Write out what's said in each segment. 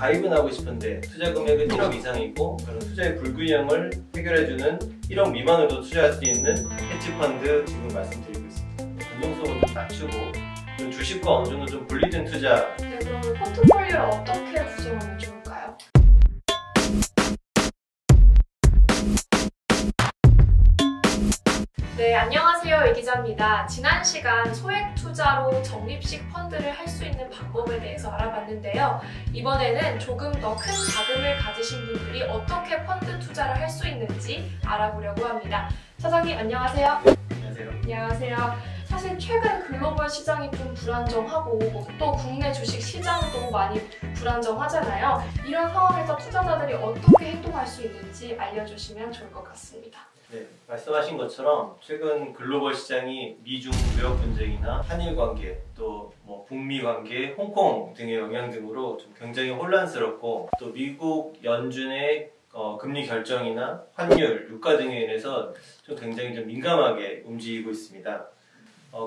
가입은 하고 싶은데 투자 금액은 1억 이상이고 그런 투자의 불균형을 해결해주는 1억 미만으로 투자할 수 있는 헤지펀드 지금 말씀드리고 있습니다. 변동성을 좀 낮추고 좀 주식과 어느 정도 좀 분리된 투자. 네, 그럼 포트폴리오를 어떻게 구성하면 좋을까요? 네, 안녕하세요. 이 기자입니다. 지난 시간 소액 투자로 적립식 펀드를 할 수 있는 방법에 대해서 알아봤는데요. 이번에는 조금 더 큰 자금을 가지신 분들이 어떻게 펀드 투자를 할 수 있는지 알아보려고 합니다. 사장님, 안녕하세요. 안녕하세요. 안녕하세요. 사실 최근 글로벌 시장이 좀 불안정하고 또 국내 주식 시장도 많이 불안정하잖아요. 이런 상황에서 투자자들이 어떻게 행동할 수 있는지 알려주시면 좋을 것 같습니다. 네, 말씀하신 것처럼 최근 글로벌 시장이 미중 무역 분쟁이나 한일 관계, 또 북미 관계, 홍콩 등의 영향 등으로 좀 굉장히 혼란스럽고 또 미국 연준의 금리 결정이나 환율, 유가 등에 인해서 좀 굉장히 좀 민감하게 움직이고 있습니다.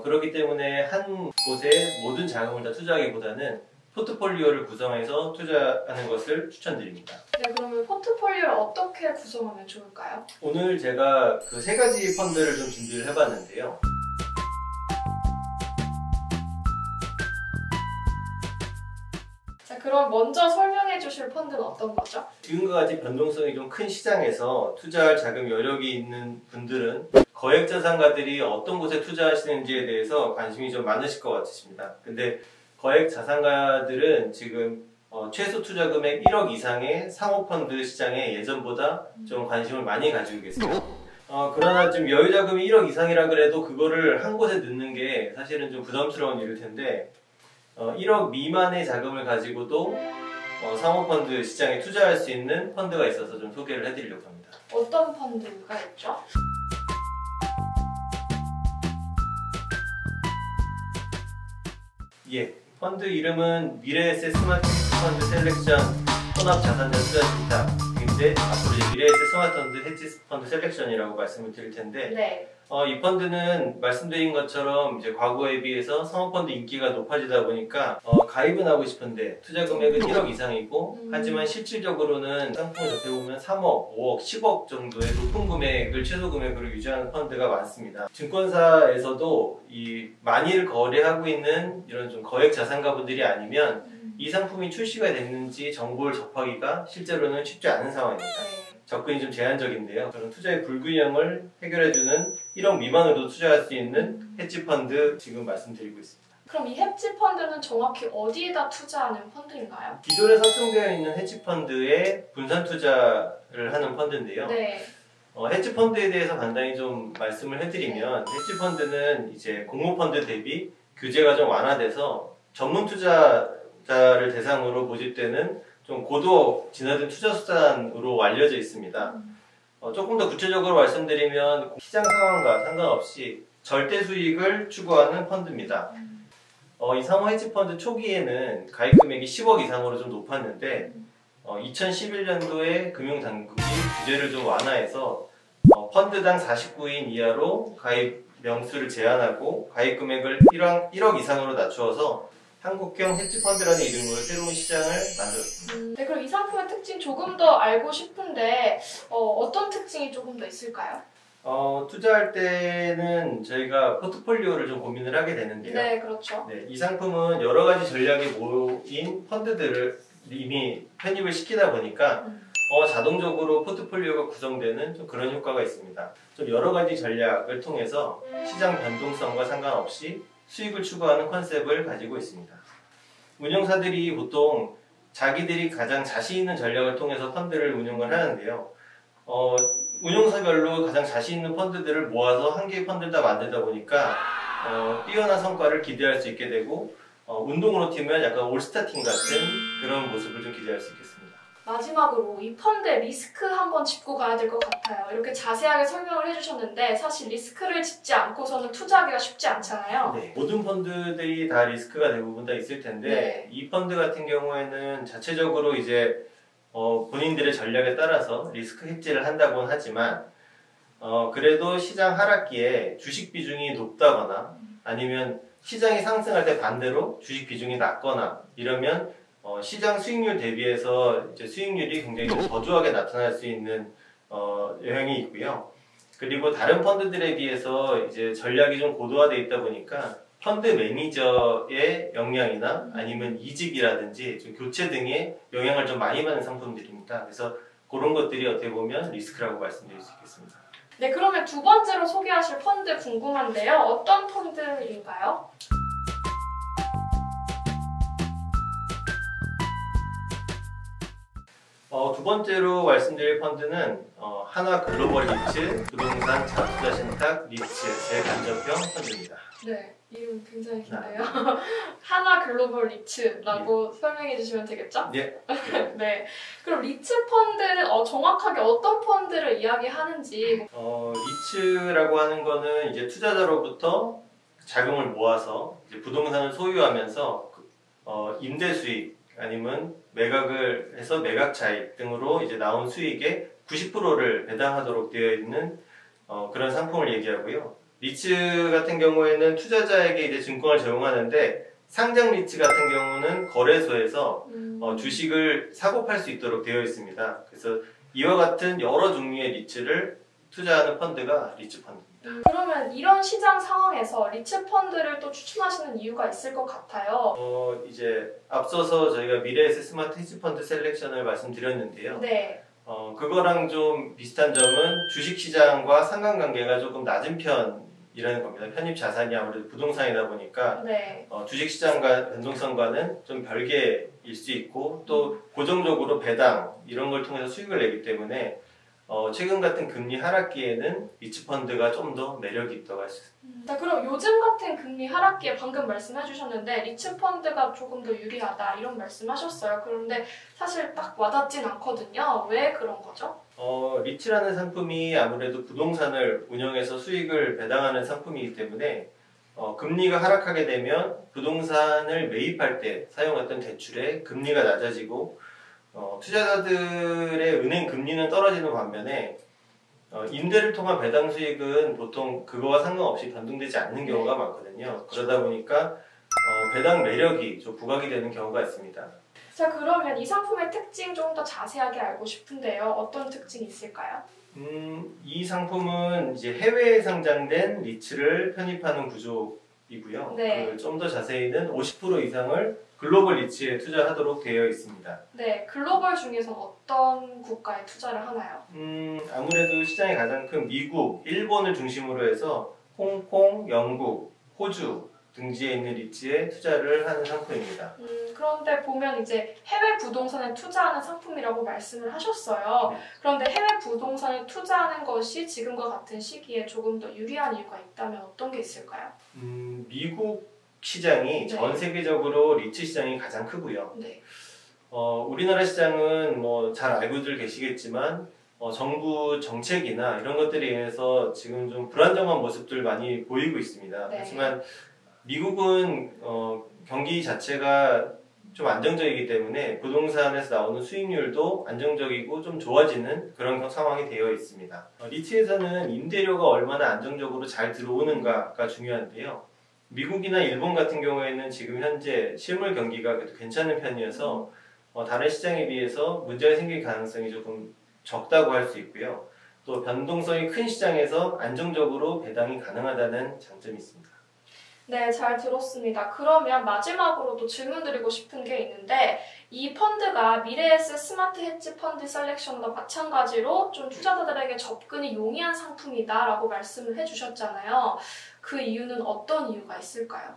그렇기 때문에 한 곳에 모든 자금을 다 투자하기보다는 포트폴리오를 구성해서 투자하는 것을 추천드립니다. 네, 그러면 포트폴리오를 어떻게 구성하면 좋을까요? 오늘 제가 그 세 가지 펀드를 좀 준비를 해봤는데요. 자, 그럼 먼저 설명해 주실 펀드는 어떤 거죠? 지금과 같이 변동성이 좀 큰 시장에서 투자할 자금 여력이 있는 분들은 거액자산가들이 어떤 곳에 투자하시는지에 대해서 관심이 좀 많으실 것 같으십니다. 근데 거액자산가들은 지금 최소 투자 금액 1억 이상의 사모펀드 시장에 예전보다 좀 관심을 많이 가지고 계세요. 그러나 좀 여유자금이 1억 이상이라 그래도 그거를 한 곳에 넣는 게 사실은 좀 부담스러운 일일 텐데 1억 미만의 자금을 가지고도 사모펀드 시장에 투자할 수 있는 펀드가 있어서 좀 소개를 해드리려고 합니다. 어떤 펀드가 있죠? 예, 펀드 이름은 미래에셋 스마트 펀드 셀렉션 혼합자산전 투자信託인데 앞으로 이제 미래에셋 스마트 펀드 헤지 펀드 셀렉션이라고 말씀을 드릴 텐데 네. 이 펀드는 말씀드린 것처럼 이제 과거에 비해서 사모펀드 인기가 높아지다 보니까 가입은 하고 싶은데 투자 금액은 1억 이상이고 하지만 실질적으로는 상품을 접해보면 3억, 5억, 10억 정도의 높은 금액을 최소 금액으로 유지하는 펀드가 많습니다. 증권사에서도 이 많이를 거래하고 있는 이런 좀 거액 자산가분들이 아니면 이 상품이 출시가 됐는지 정보를 접하기가 실제로는 쉽지 않은 상황입니다. 접근이 좀 제한적인데요. 그런 투자의 불균형을 해결해주는 1억 미만으로 투자할 수 있는 헤지펀드 지금 말씀드리고 있습니다. 그럼 이 헤지펀드는 정확히 어디에다 투자하는 펀드인가요? 기존에 설정되어 있는 헤지펀드에 분산 투자를 하는 펀드인데요. 네. 헤지펀드에 대해서 간단히 좀 말씀을 해드리면 헤지펀드는 이제 공모펀드 대비 규제가 좀 완화돼서 전문 투자자를 대상으로 모집되는 좀 고도 진화된 투자 수단으로 알려져 있습니다. 조금 더 구체적으로 말씀드리면 시장 상황과 상관없이 절대 수익을 추구하는 펀드입니다. 이 사모 헤지펀드 초기에는 가입 금액이 10억 이상으로 좀 높았는데 2011년도에 금융당국이 규제를 좀 완화해서 펀드당 49인 이하로 가입 명수를 제한하고 가입 금액을 1억 이상으로 낮추어서 한국형 헤지펀드라는 이름으로 새로운 시장을 만들었습니다. 네, 그럼 이 상품의 특징 조금 더 알고 싶은데 어떤 특징이 조금 더 있을까요? 투자할 때는 저희가 포트폴리오를 좀 고민을 하게 되는데요. 네, 그렇죠. 네, 이 상품은 여러 가지 전략이 모인 펀드들을 이미 편입을 시키다 보니까 자동적으로 포트폴리오가 구성되는 좀 그런 효과가 있습니다. 좀 여러 가지 전략을 통해서 시장 변동성과 상관없이 수익을 추구하는 컨셉을 가지고 있습니다. 운용사들이 보통 자기들이 가장 자신 있는 전략을 통해서 펀드를 운용을 하는데요. 운용사별로 가장 자신 있는 펀드들을 모아서 한 개의 펀드를 다 만들다 보니까 뛰어난 성과를 기대할 수 있게 되고 운동으로 팀은 약간 올스타팀 같은 그런 모습을 좀 기대할 수 있겠습니다. 마지막으로 이 펀드의 리스크 한번 짚고 가야 될 것 같아요. 이렇게 자세하게 설명을 해주셨는데 사실 리스크를 짚지 않고서는 투자하기가 쉽지 않잖아요. 네, 모든 펀드들이 다 리스크가 대부분 다 있을 텐데 네. 이 펀드 같은 경우에는 자체적으로 이제 본인들의 전략에 따라서 리스크 해지를 한다고는 하지만 그래도 시장 하락기에 주식 비중이 높다거나 아니면 시장이 상승할 때 반대로 주식 비중이 낮거나 이러면 시장 수익률 대비해서 이제 수익률이 굉장히 좀 저조하게 나타날 수 있는 영향이 있고요. 그리고 다른 펀드들에 비해서 이제 전략이 좀 고도화되어 있다 보니까 펀드 매니저의 역량이나 아니면 이직이라든지 좀 교체 등의 영향을 좀 많이 받는 상품들입니다. 그래서 그런 것들이 어떻게 보면 리스크라고 말씀드릴 수 있겠습니다. 네, 그러면 두 번째로 소개하실 펀드 궁금한데요. 어떤 펀드일까요? 두 번째로 말씀드릴 펀드는 하나 글로벌 리츠 부동산 자투자 신탁 리츠 재간접형 펀드입니다. 네, 이름 굉장히 긴데요. 하나 글로벌 리츠라고 설명해 주시면 되겠죠? 네. 네. 그럼 리츠 펀드는 정확하게 어떤 펀드를 이야기하는지. 리츠라고 하는 거는 이제 투자자로부터 자금을 모아서 이제 부동산을 소유하면서 임대 수익 아니면 매각을 해서 매각 차익 등으로 이제 나온 수익의 90%를 배당하도록 되어 있는 그런 상품을 얘기하고요. 리츠 같은 경우에는 투자자에게 이제 증권을 제공하는데 상장 리츠 같은 경우는 거래소에서 주식을 사고 팔 수 있도록 되어 있습니다. 그래서 이와 같은 여러 종류의 리츠를 투자하는 펀드가 리츠 펀드입니다. 그러면 이런 시장 상황에서 리츠 펀드를 또 추천하시는 이유가 있을 것 같아요. 이제 앞서서 저희가 미래에셋 스마트 헤지 펀드 셀렉션을 말씀드렸는데요. 네. 그거랑 좀 비슷한 점은 주식시장과 상관관계가 조금 낮은 편이라는 겁니다. 편입 자산이 아무래도 부동산이다 보니까 네. 주식시장과 변동성과는 좀 별개일 수 있고 또 고정적으로 배당 이런 걸 통해서 수익을 내기 때문에 최근 같은 금리 하락기에는 리츠 펀드가 좀 더 매력이 있다고 할 수 있습니다. 네, 그럼 요즘 같은 금리 하락기에 방금 말씀해 주셨는데 리츠 펀드가 조금 더 유리하다 이런 말씀하셨어요. 그런데 사실 딱 와닿진 않거든요. 왜 그런 거죠? 리츠라는 상품이 아무래도 부동산을 운영해서 수익을 배당하는 상품이기 때문에 금리가 하락하게 되면 부동산을 매입할 때 사용했던 대출의 금리가 낮아지고 투자자들의 은행 금리는 떨어지는 반면에 임대를 통한 배당 수익은 보통 그거와 상관없이 변동되지 않는 경우가 많거든요. 그러다 보니까 배당 매력이 좀 부각이 되는 경우가 있습니다. 자, 그러면 이 상품의 특징 좀 더 자세하게 알고 싶은데요. 어떤 특징이 있을까요? 이 상품은 이제 해외에 상장된 리츠를 편입하는 구조이고요. 네. 좀 더 자세히는 50% 이상을 글로벌 리츠에 투자하도록 되어 있습니다. 네, 글로벌 중에서 어떤 국가에 투자를 하나요? 아무래도 시장이 가장 큰 미국, 일본을 중심으로 해서 홍콩, 영국, 호주 등지에 있는 리츠에 투자를 하는 상품입니다. 그런데 보면 이제 해외 부동산에 투자하는 상품이라고 말씀을 하셨어요. 네. 그런데 해외 부동산에 투자하는 것이 지금과 같은 시기에 조금 더 유리한 이유가 있다면 어떤 게 있을까요? 미국 시장이 네. 전 세계적으로 리츠 시장이 가장 크고요. 네. 우리나라 시장은 뭐 잘 알고들 계시겠지만 정부 정책이나 이런 것들에 의해서 지금 좀 불안정한 모습들 많이 보이고 있습니다. 네. 하지만 미국은 경기 자체가 좀 안정적이기 때문에 부동산에서 나오는 수익률도 안정적이고 좀 좋아지는 그런 상황이 되어 있습니다. 리츠에서는 임대료가 얼마나 안정적으로 잘 들어오는가가 중요한데요. 미국이나 일본 같은 경우에는 지금 현재 실물 경기가 그래도 괜찮은 편이어서 다른 시장에 비해서 문제가 생길 가능성이 조금 적다고 할 수 있고요. 또 변동성이 큰 시장에서 안정적으로 배당이 가능하다는 장점이 있습니다. 네, 잘 들었습니다. 그러면 마지막으로도 질문 드리고 싶은 게 있는데 이 펀드가 미래에셋 스마트 헤지 펀드 셀렉션과 마찬가지로 좀 투자자들에게 접근이 용이한 상품이다라고 말씀을 해주셨잖아요. 그 이유는 어떤 이유가 있을까요?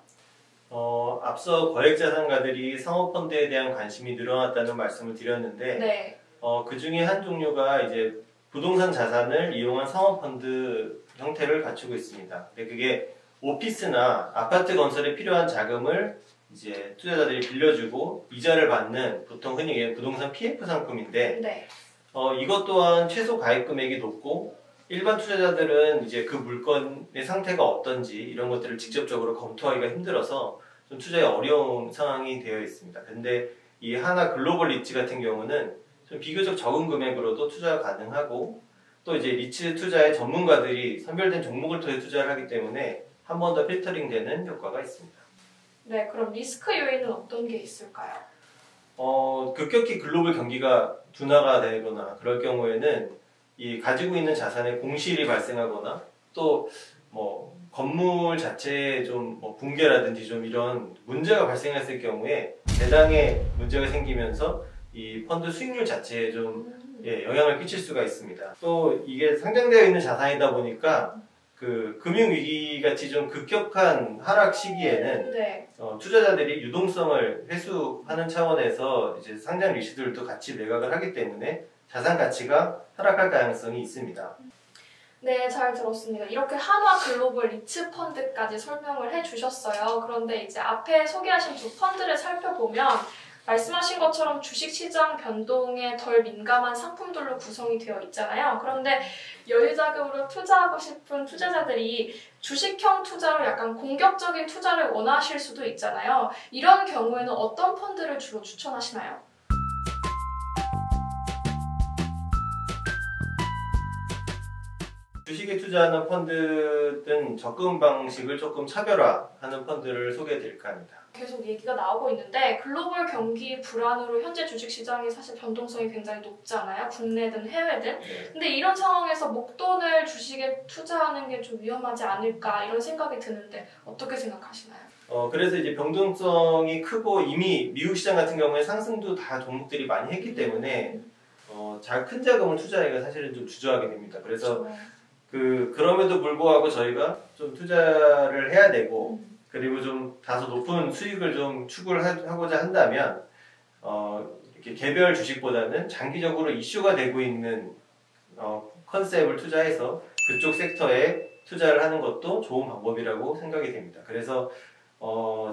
앞서 거액자산가들이 상호펀드에 대한 관심이 늘어났다는 말씀을 드렸는데 네. 그 중에 한 종류가 이제 부동산 자산을 이용한 상호펀드 형태를 갖추고 있습니다. 근데 그게 오피스나 아파트 건설에 필요한 자금을 이제 투자자들이 빌려주고 이자를 받는 보통 흔히 얘기하는 부동산 PF 상품인데 네. 이것 또한 최소 가입 금액이 높고 일반 투자자들은 이제 그 물건의 상태가 어떤지 이런 것들을 직접적으로 검토하기가 힘들어서 좀 투자에 어려운 상황이 되어 있습니다. 근데 이 하나 글로벌 리츠 같은 경우는 좀 비교적 적은 금액으로도 투자가 가능하고 또 이제 리츠 투자의 전문가들이 선별된 종목을 통해 투자를 하기 때문에 한 번 더 필터링 되는 효과가 있습니다. 네, 그럼 리스크 요인은 어떤 게 있을까요? 급격히 글로벌 경기가 둔화가 되거나 그럴 경우에는 이 가지고 있는 자산에 공실이 발생하거나 또 뭐 건물 자체에 좀 뭐 붕괴라든지 좀 이런 문제가 발생했을 경우에 배당에 문제가 생기면서 이 펀드 수익률 자체에 좀 영향을 끼칠 수가 있습니다. 또 이게 상장되어 있는 자산이다 보니까 그 금융위기 같이 좀 급격한 하락 시기에는 네. 투자자들이 유동성을 회수하는 차원에서 이제 상장 리스트들도 같이 매각을 하기 때문에 자산 가치가 하락할 가능성이 있습니다. 네, 잘 들었습니다. 이렇게 한화 글로벌 리츠 펀드까지 설명을 해주셨어요. 그런데 이제 앞에 소개하신 두 펀드를 살펴보면 말씀하신 것처럼 주식시장 변동에 덜 민감한 상품들로 구성이 되어 있잖아요. 그런데 여유자금으로 투자하고 싶은 투자자들이 주식형 투자로 약간 공격적인 투자를 원하실 수도 있잖아요. 이런 경우에는 어떤 펀드를 주로 추천하시나요? 주식에 투자하는 펀드든 접근 방식을 조금 차별화하는 펀드를 소개해드릴까 합니다. 계속 얘기가 나오고 있는데 글로벌 경기 불안으로 현재 주식시장이 사실 변동성이 굉장히 높잖아요. 국내든 해외든. 네. 근데 이런 상황에서 목돈을 주식에 투자하는 게 좀 위험하지 않을까 이런 생각이 드는데 어떻게 생각하시나요? 그래서 이제 변동성이 크고 이미 미국 시장 같은 경우에 상승도 다 종목들이 많이 했기 때문에 잘 큰 자금을 투자하기가 사실은 좀 주저하게 됩니다. 그래서 그럼에도 불구하고 저희가 좀 투자를 해야 되고 그리고 좀 다소 높은 수익을 좀 추구를 하고자 한다면 이렇게 개별 주식보다는 장기적으로 이슈가 되고 있는 컨셉을 투자해서 그쪽 섹터에 투자를 하는 것도 좋은 방법이라고 생각이 됩니다. 그래서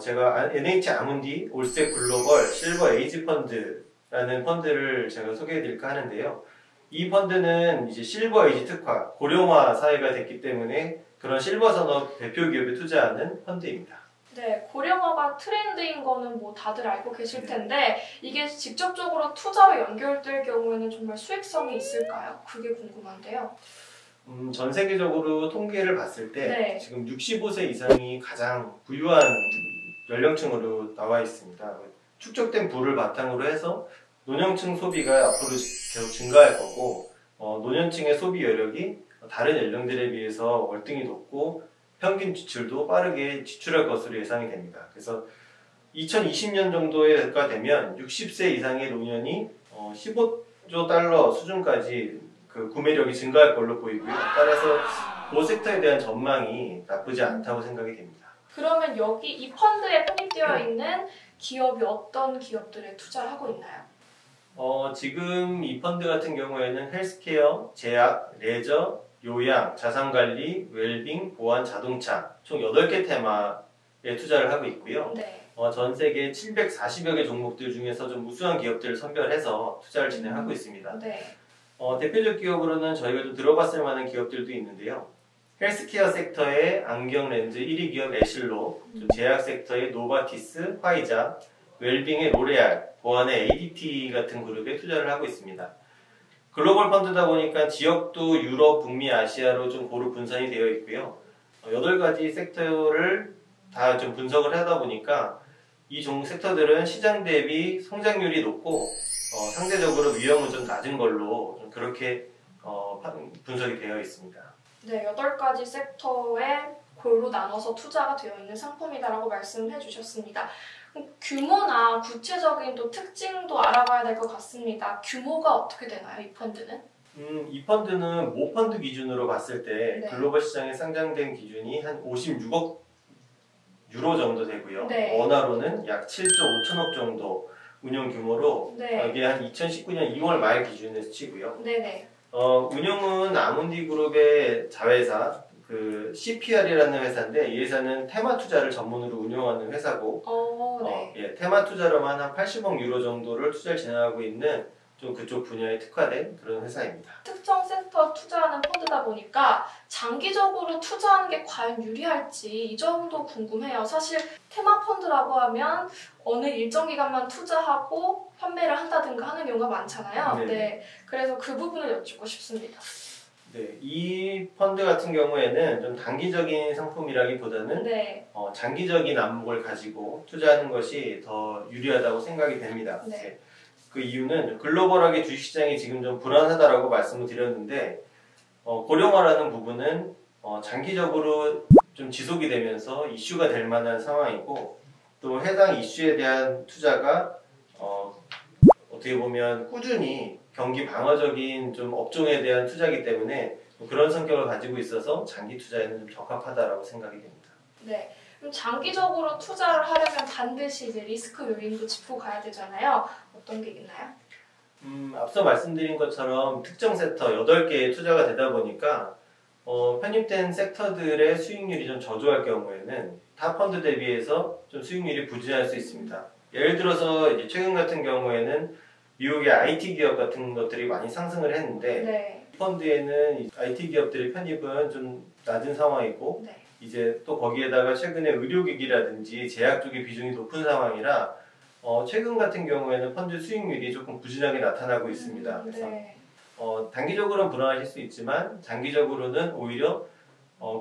제가 NH 아문디 올스택 글로벌 실버 에이지 펀드라는 펀드를 제가 소개해드릴까 하는데요. 이 펀드는 이제 실버 에이지 특화, 고령화 사회가 됐기 때문에 그런 실버 산업 대표 기업에 투자하는 펀드입니다. 네, 고령화가 트렌드인 거는 뭐 다들 알고 계실 텐데 이게 직접적으로 투자로 연결될 경우에는 정말 수익성이 있을까요? 그게 궁금한데요. 전 세계적으로 통계를 봤을 때 네. 지금 65세 이상이 가장 부유한 연령층으로 나와 있습니다. 축적된 부를 바탕으로 해서 노년층 소비가 앞으로 계속 증가할 거고 노년층의 소비 여력이 다른 연령들에 비해서 월등히 높고 평균 지출도 빠르게 지출할 것으로 예상이 됩니다. 그래서 2020년 정도가 되면 60세 이상의 노년이 15조 달러 수준까지 그 구매력이 증가할 걸로 보이고요. 따라서 그 섹터에 대한 전망이 나쁘지 않다고 생각이 됩니다. 그러면 여기 이 펀드에 편입되어 있는 기업이 어떤 기업들에 투자를 하고 있나요? 지금 이 펀드 같은 경우에는 헬스케어, 제약, 레저, 요양, 자산관리, 웰빙, 보안, 자동차 총 8개 테마에 투자를 하고 있고요. 네. 전 세계 740여 개 종목들 중에서 좀 우수한 기업들을 선별해서 투자를 진행하고 있습니다. 네. 대표적 기업으로는 저희가 좀 들어봤을 만한 기업들도 있는데요. 헬스케어 섹터의 안경 렌즈 1위 기업 애실로, 제약 섹터의 노바티스, 화이자, 웰빙의 로레알, 보안의 ADT 같은 그룹에 투자를 하고 있습니다. 글로벌 펀드다 보니까 지역도 유럽, 북미, 아시아로 좀 고루 분산이 되어 있고요. 8가지 섹터를 다 좀 분석을 하다 보니까 이 종목 섹터들은 시장 대비 성장률이 높고 상대적으로 위험은 좀 낮은 걸로 좀 그렇게 분석이 되어 있습니다. 네, 8가지 섹터에 골로 나눠서 투자가 되어 있는 상품이다라고 말씀해 주셨습니다. 규모나 구체적인 또 특징도 알아봐야 될 것 같습니다. 규모가 어떻게 되나요, 이 펀드는? 이 펀드는 모 펀드 기준으로 봤을 때 네. 글로벌 시장에 상장된 기준이 한 56억 유로 정도 되고요. 네. 원화로는 약 7조 5천억 정도 운용 규모로 네. 이게 한 2019년 2월 말 기준에서 치고요. 네네. 운용은 아문디 그룹의 자회사 그 CPR이라는 회사인데 이 회사는 테마 투자를 전문으로 운영하는 회사고 네. 테마 투자로만 한 80억 유로 정도를 투자를 진행하고 있는 좀 그쪽 분야에 특화된 그런 회사입니다. 특정 섹터 투자하는 펀드다 보니까 장기적으로 투자하는 게 과연 유리할지 이 점도 궁금해요. 사실 테마 펀드라고 하면 어느 일정 기간만 투자하고 판매를 한다든가 하는 경우가 많잖아요. 네네. 네. 그래서 그 부분을 여쭙고 싶습니다. 네, 이 펀드 같은 경우에는 좀 단기적인 상품이라기보다는 네. 장기적인 안목을 가지고 투자하는 것이 더 유리하다고 생각이 됩니다. 네. 그 이유는 글로벌하게 주식시장이 지금 좀 불안하다라고 말씀을 드렸는데 고령화라는 부분은 장기적으로 좀 지속이 되면서 이슈가 될 만한 상황이고 또 해당 이슈에 대한 투자가 어떻게 보면 꾸준히 경기 방어적인 좀 업종에 대한 투자이기 때문에 그런 성격을 가지고 있어서 장기 투자에는 좀 적합하다라고 생각이 됩니다. 네. 그럼 장기적으로 투자를 하려면 반드시 이제 리스크 요인도 짚고 가야 되잖아요. 어떤 게 있나요? 앞서 말씀드린 것처럼 특정 섹터 8개의 투자가 되다 보니까 편입된 섹터들의 수익률이 좀 저조할 경우에는 타 펀드 대비해서 좀 수익률이 부진할 수 있습니다. 예를 들어서 이제 최근 같은 경우에는 미국의 IT 기업 같은 것들이 많이 상승을 했는데 네. 펀드에는 IT 기업들의 편입은 좀 낮은 상황이고 네. 이제 또 거기에다가 최근에 의료기기라든지 제약 쪽의 비중이 높은 상황이라 최근 같은 경우에는 펀드 수익률이 조금 부진하게 나타나고 있습니다. 그래서 네. 단기적으로는 불안하실 수 있지만 장기적으로는 오히려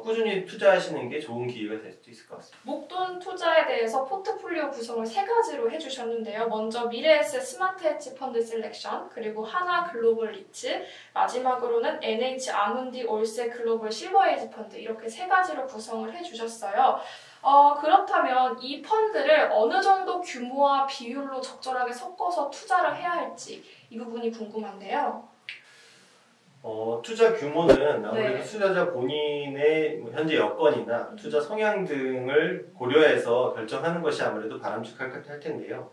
꾸준히 투자하시는 게 좋은 기회가 될 수도 있을 것 같습니다. 목돈 투자에 대해서 포트폴리오 구성을 3가지로 해주셨는데요. 먼저 미래에셋 스마트 헤지 펀드 셀렉션, 그리고 하나 글로벌 리츠, 마지막으로는 NH 아문디 올세 글로벌 실버 헤지 펀드 이렇게 3가지로 구성을 해주셨어요. 그렇다면 이 펀드를 어느 정도 규모와 비율로 적절하게 섞어서 투자를 해야 할지 이 부분이 궁금한데요. 투자 규모는 아무래도 네. 투자자 본인의 현재 여건이나 투자 성향 등을 고려해서 결정하는 것이 아무래도 바람직할 텐데요.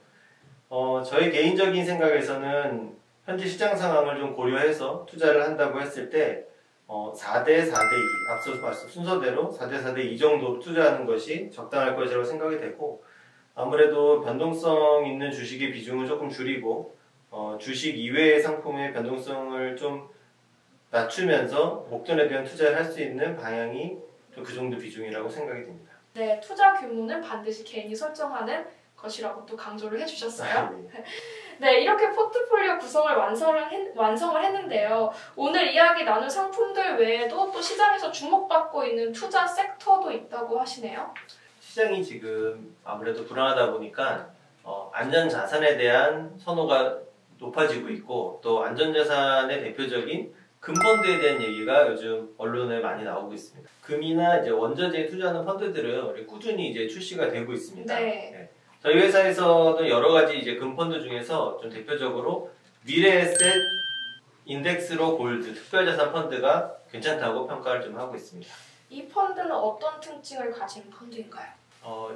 저희 개인적인 생각에서는 현재 시장 상황을 좀 고려해서 투자를 한다고 했을 때 4대 4대 2, 앞서 말씀 순서대로 4대 4대 2 정도로 투자하는 것이 적당할 것이라고 생각이 되고 아무래도 변동성 있는 주식의 비중을 조금 줄이고 주식 이외의 상품의 변동성을 좀 낮추면서 목돈에 대한 투자를 할 수 있는 방향이 그 정도 비중이라고 생각이 됩니다. 네, 투자 규모는 반드시 개인이 설정하는 것이라고 또 강조를 해주셨어요. 네. 네, 이렇게 포트폴리오 구성을 완성을 했는데요. 오늘 이야기 나눈 상품들 외에도 또 시장에서 주목받고 있는 투자 섹터도 있다고 하시네요. 시장이 지금 아무래도 불안하다 보니까 안전자산에 대한 선호가 높아지고 있고 또 안전자산의 대표적인 금펀드에 대한 얘기가 요즘 언론에 많이 나오고 있습니다. 금이나 이제 원자재에 투자하는 펀드들은 꾸준히 이제 출시가 되고 있습니다. 네. 저희 회사에서도 여러 가지 이제 금펀드 중에서 좀 대표적으로 미래에셋 인덱스로 골드 특별자산 펀드가 괜찮다고 평가를 좀 하고 있습니다. 이 펀드는 어떤 특징을 가진 펀드인가요?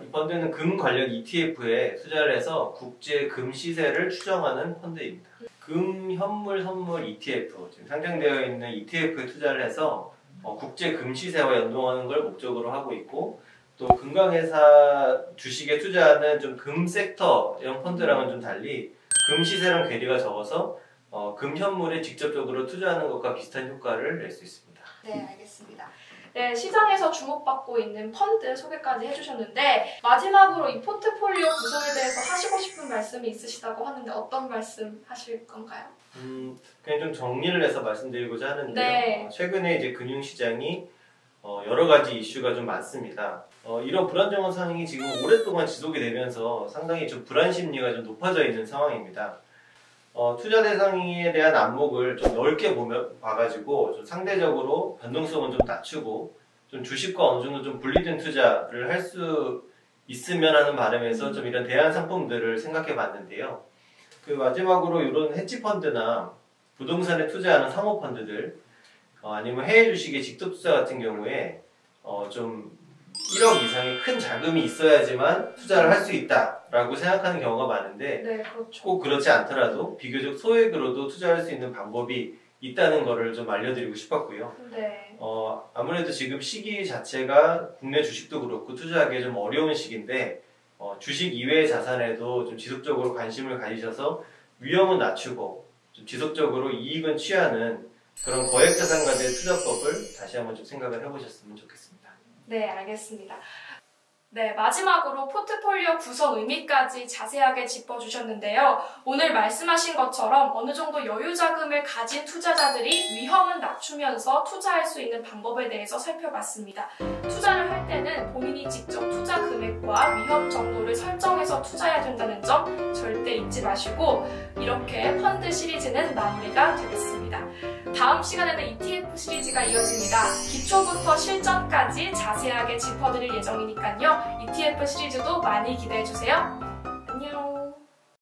이 펀드는 금 관련 ETF에 투자를 해서 국제 금 시세를 추정하는 펀드입니다. 금 현물 선물 ETF, 지금 상장되어 있는 ETF에 투자를 해서 국제 금 시세와 연동하는 걸 목적으로 하고 있고 또 금강회사 주식에 투자하는 좀 금 섹터형 펀드랑은 좀 달리 금 시세랑 괴리가 적어서 금 현물에 직접적으로 투자하는 것과 비슷한 효과를 낼 수 있습니다. 네, 알겠습니다. 네, 시장에서 주목받고 있는 펀드 소개까지 해주셨는데 마지막으로 이 포트폴리오 구성에 대해서 하시고 싶은 말씀이 있으시다고 하는데 어떤 말씀 하실 건가요? 그냥 좀 정리를 해서 말씀드리고자 하는데요. 네. 최근에 이제 금융시장이 여러 가지 이슈가 좀 많습니다. 이런 불안정한 상황이 지금 오랫동안 지속이 되면서 상당히 좀 불안 심리가 좀 높아져 있는 상황입니다. 투자 대상에 대한 안목을 좀 넓게 봐가지고 좀 상대적으로 변동성은 좀 낮추고 좀 주식과 어느 정도 좀 분리된 투자를 할 수 있으면 하는 바람에서 좀 이런 대안 상품들을 생각해 봤는데요. 그 마지막으로 이런 헤지 펀드나 부동산에 투자하는 사모펀드들 아니면 해외 주식의 직접 투자 같은 경우에 좀 1억 이상의 큰 자금이 있어야지만 투자를 할 수 있다라고 생각하는 경우가 많은데 네, 그렇죠. 꼭 그렇지 않더라도 비교적 소액으로도 투자할 수 있는 방법이 있다는 거를 좀 알려드리고 싶었고요. 네. 아무래도 지금 시기 자체가 국내 주식도 그렇고 투자하기 좀 어려운 시기인데 주식 이외의 자산에도 좀 지속적으로 관심을 가지셔서 위험은 낮추고 좀 지속적으로 이익은 취하는 그런 거액자산가의 투자법을 다시 한번 좀 생각을 해보셨으면 좋겠습니다. 네, 알겠습니다. 네, 마지막으로 포트폴리오 구성 의미까지 자세하게 짚어주셨는데요. 오늘 말씀하신 것처럼 어느 정도 여유 자금을 가진 투자자들이 위험은 낮추면서 투자할 수 있는 방법에 대해서 살펴봤습니다. 투자를 할 때는 본인이 직접 투자 금액과 위험 정도를 설정해서 투자해야 된다는 점 절대 잊지 마시고 이렇게 펀드 시리즈는 마무리가 되겠습니다. 다음 시간에는 ETF 시리즈가 이어집니다. 기초부터 실전까지 자세하게 짚어드릴 예정이니까요. ETF 시리즈도 많이 기대해주세요.